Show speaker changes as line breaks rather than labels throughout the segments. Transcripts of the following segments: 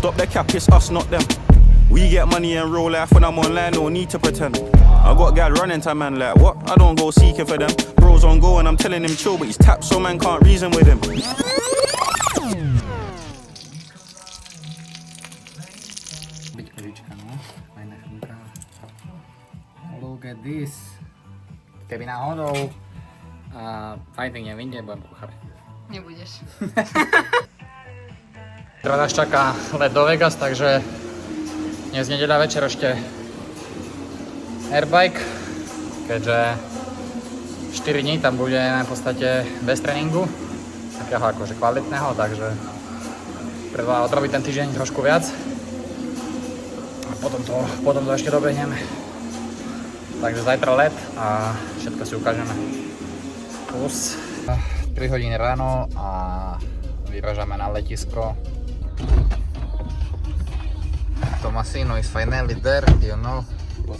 Stop the cap, it's us, not them. We get money in real life when I'm online, no need to pretend. I got gal running to man like what? I don't go seeking for them. Bros on go and I'm telling him chill, but he's tapped so man can't reason with him.
Look at this. Keby náhodou fighting nevyjde, budem pochať.
Nebudeš.
Teraz nás čaká let do Vegas, takže dnes nedeľa večer ešte airbike, keďže 4 dní tam budeme v podstate bez tréningu, takého akože kvalitného, takže treba odrobiť ten týždeň trošku viac a potom to ešte dobehneme. Takže zajtra let a všetko si ukážeme. Plus 3 hodiny ráno a vyražame na letisko. Tomasino is finally there, you know.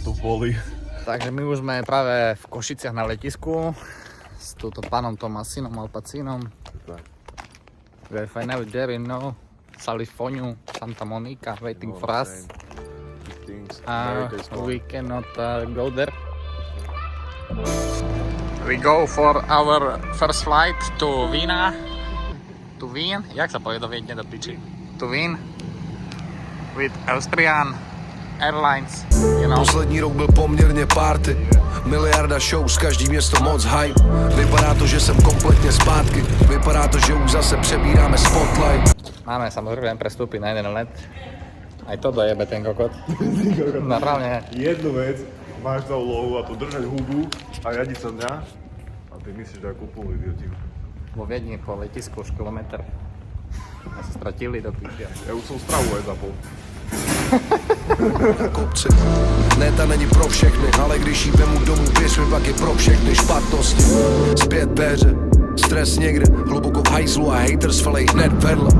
To boli.
Takže my už sme práve v Košiciach na letisku s túto pánom Tomasinom Malpacinom. We are finally there, you know. California, Santa Monica, waiting for us. We cannot go there. We go for our first flight to Vína. To Wien? Jak sa povie do Viedne do piči? To Wien. With Austrian Airlines, you know.
Poslední rok byl poměrně party. Miliarda show, z každý město moc hype. Vypadá to, že jsem kompletně zpátky. Vypadá to, že už zase přebíráme spotlight.
Máme samozrejme prestúpiť na jeden let. Aj to dojebe ten kokot. Normálne.
Jednu vec, máš za úlohu a to držať hubu a riadiť sa dňa. A ty myslíš, že ako úplný idiotík.
Vo Viedni po letisku už kilometr. My sa stratili do pičia.
Ja už som stravu aj zapol.
Kopci. Neta není pro všechny, ale když jí vemu domů, věř mi, pak je pro všechny špatnosti. Zpět ve hře, stres někde, hluboko v hajzlu a haters falej hned vedle.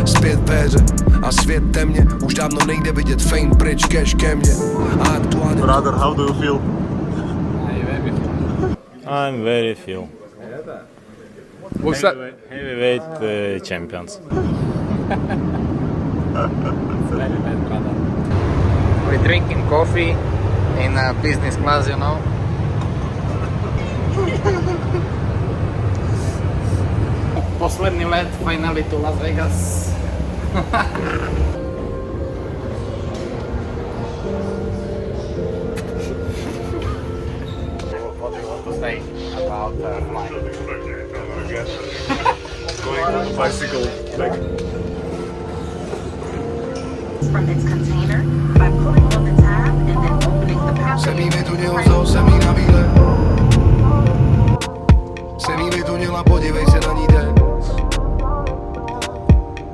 Zpět ve hře a svět temně, už dávno nejde vidět fame pryč, cash ke mně. A aktuálně...
Brother, how do you feel?
I'm very feel. Heavyweight champions.
We're drinking coffee in business class, you know. Posledný let, finally to Las Vegas. What do you want to say about flying?
Going on a bicycle back.
From its container by pulling on the tab and then opening the pouch.
Jsem jí vytunil, vzal jsem jí na výlet. Jsem jí vytunil a podívej se na ní teď.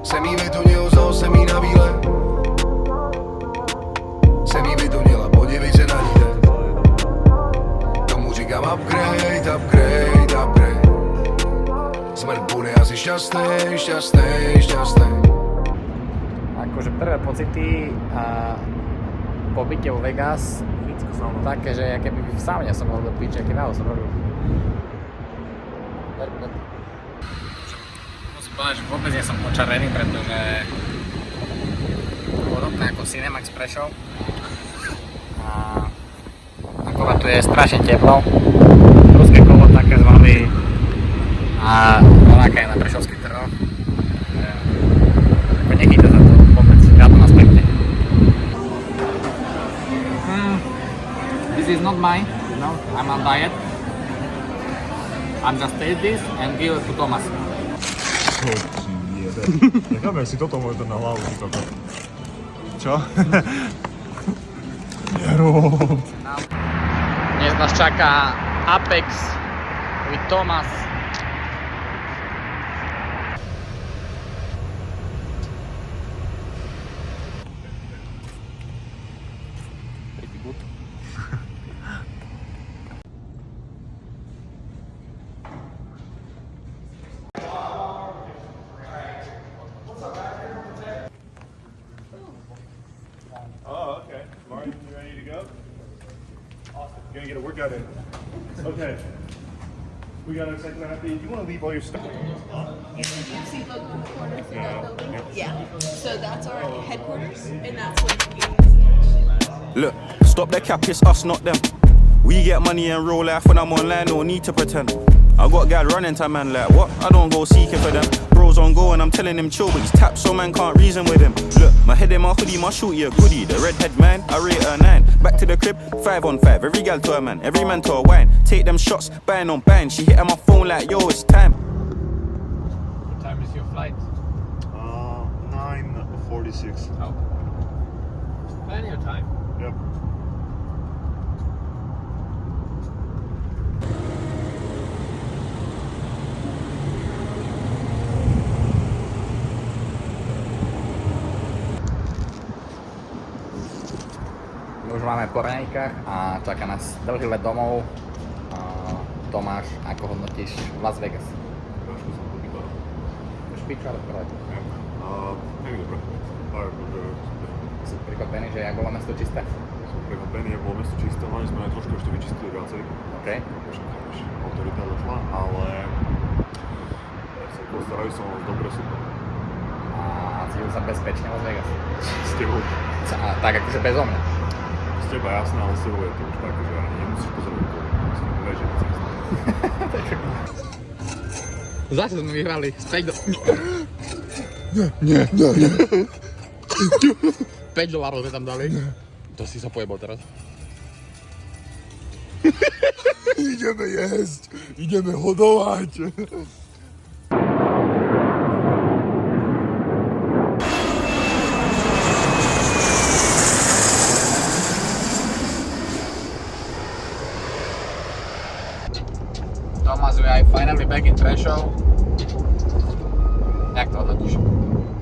Jsem jí vytunil, vzal jsem jí na výlet. Jsem jí vytunil a podívej se na ní teď. Tomu říkám upgrade, upgrade, upgrade. Smrt bude asi šťastnej, šťastnej, šťastnej.
Akože prvé pocity po byte vo Vegas také, že ja keby v saune som bol do piče, aký náho som robil. Musím povedať, že vôbec nie som očarený, pretože podobné ako Cinemax Prešov. A akorát tu je strašne teplo. Ruské kolo také zvali a voláka je na prešovský trh. Ako nechyta za to vôbec v žiadnom aspekte. This is not mine, no, I'm on diet. I'm just taste this and give it to Thomas.
Necháme si toto možno na hlavu. Čo? Nerob.
Dnes nás čaká Apex with Thomas. Pretty good.
Oh, okay. Martin, you ready to go? Awesome. You're gonna get a workout in. Okay. We got a second half. You want to leave all your stuff?
You see logo in the corner for that building? Yeah. So that's our headquarters, and that's where the meeting is.
Look, stop the cap, it's us, not them. We get money in real life when I'm online, no need to pretend. I got gal running to man like what? I don't go seeking for them. Bros on go and I'm telling him chill, but he's tapped so man can't reason with him. Look, my head in my hoodie, my shorty a goodie. The redhead man, I rate her 9. Back to the crib, 5 on 5. Every gal to a man, every man to a wine. Take them shots, bang on bang. She hit on my phone like yo, it's time.
What time is your flight?
9:46.
Oh. Plenty of time.
Yep.
My už máme po raňajkách a čaká nás dlhý let domov. Tomáš, ako hodnotíš Las Vegas?
Trošku som to pýtal.
Špiču, ale prvé.
Nie dobre. Ale akože
Si prekvapený, že jak bolo mesto čisté?
som prekvapený, jak bolo mesto čisté, mali sme aj trošku ešte vyčistili viacej.
OK.
Akože chápeš, autorita došla, ale postarajú sa o nás dobre, super.
A cítil sa bezpečne Las Vegas?
S tebou.
Tak akože bezo mňa.
Z teba jasné, ale s tebou je to už tak, že ani nemusíš pozerať okolo. Proste vieš, že nic nestane.
Zase sme vyhrali. Späť do...
Nie.
5 dolárov sme tam dali. To si sa pojebol teraz.
Ideme jesť, ideme hodovať.
Thomas, we are finally back in Prešov. Jak to hodnotíš?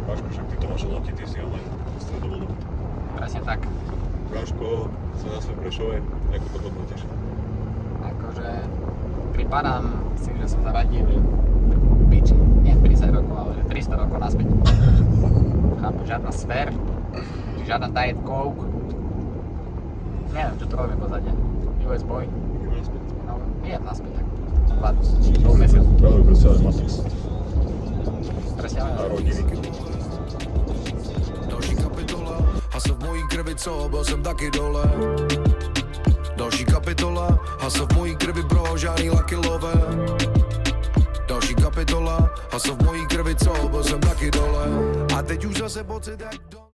Gáško, však ty to máš hodnotiť, ty si ale stredovodu.
Presne tak.
Gáško, sa zase v Prešove, ako to hodnotíš?
Akože pripadám si, že som zaradil piči, nie 30 rokov, ale 300 rokov naspäť. Chápu, žiadna sfér, žiadna diet coke. Neviem, čo to robí pozadie. US boy. No, idem naspäť tak. 2 mesiacov.
Práve predstavať Matrix.
Presne,
A rodiny.
Další kapitola, hasa v mojí krvi, co byl jsem taky dole. Další kapitola, hasa v mojí krvi, bro, žádný lakilové. Další kapitola, hasa v mojí krvi, co byl jsem taky dole. A teď už zase pocit jak do...